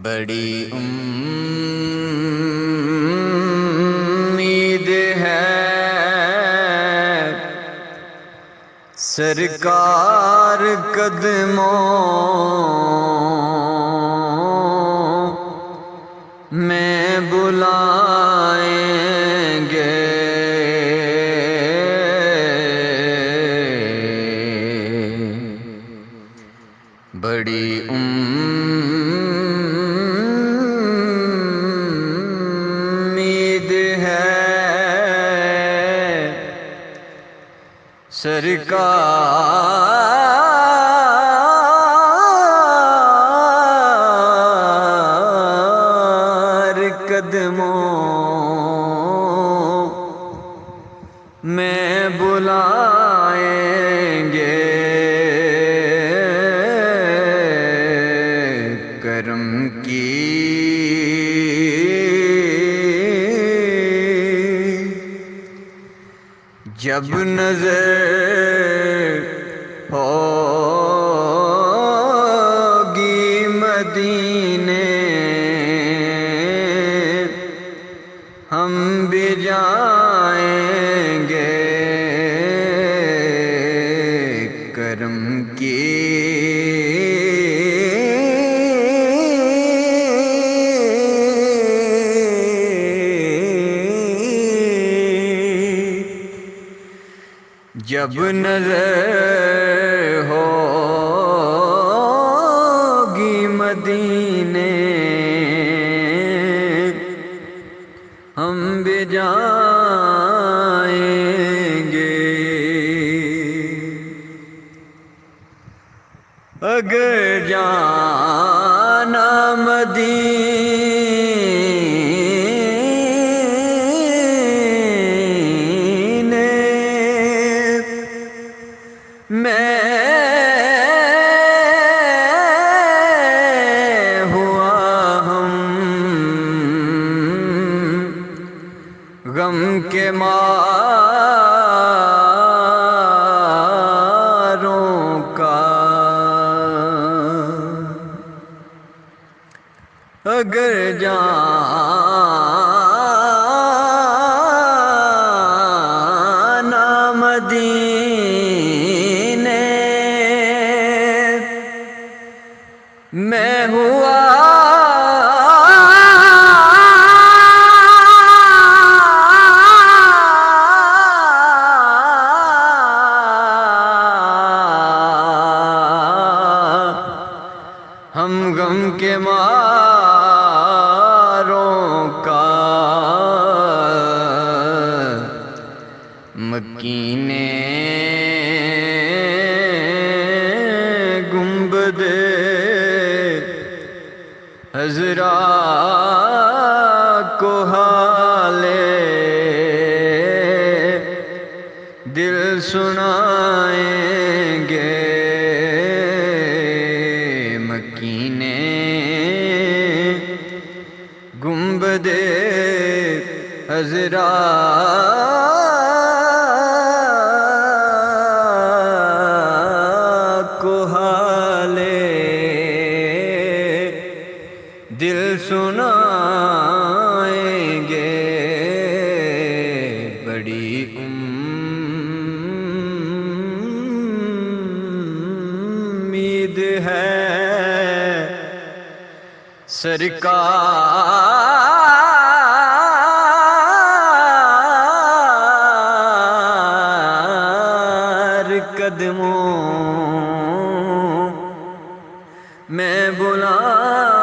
بڑی امید ہے سرکار قدموں میں بلائیں گے، بڑی امید ہے سرکار قدموں میں بلائیں گے، کرم کی جب نظر ہوگی مدینے ہم بھی جائیں گے، کرم کی جب نظر ہوگی مدینے ہم بھی جائیں گے، اگر جانا مدینے میں ہوا ہم غم کے ماروں کا، اگر جانا مدینے میں ہوا ہم غم کے ماروں کا، مکینے گنبد عذرا کو حالے دل سنائیں گے، مکینے گنبد عذرا کو حالے دل سنائیں گے، بڑی امید ہے سرکار قدموں میں بلائیں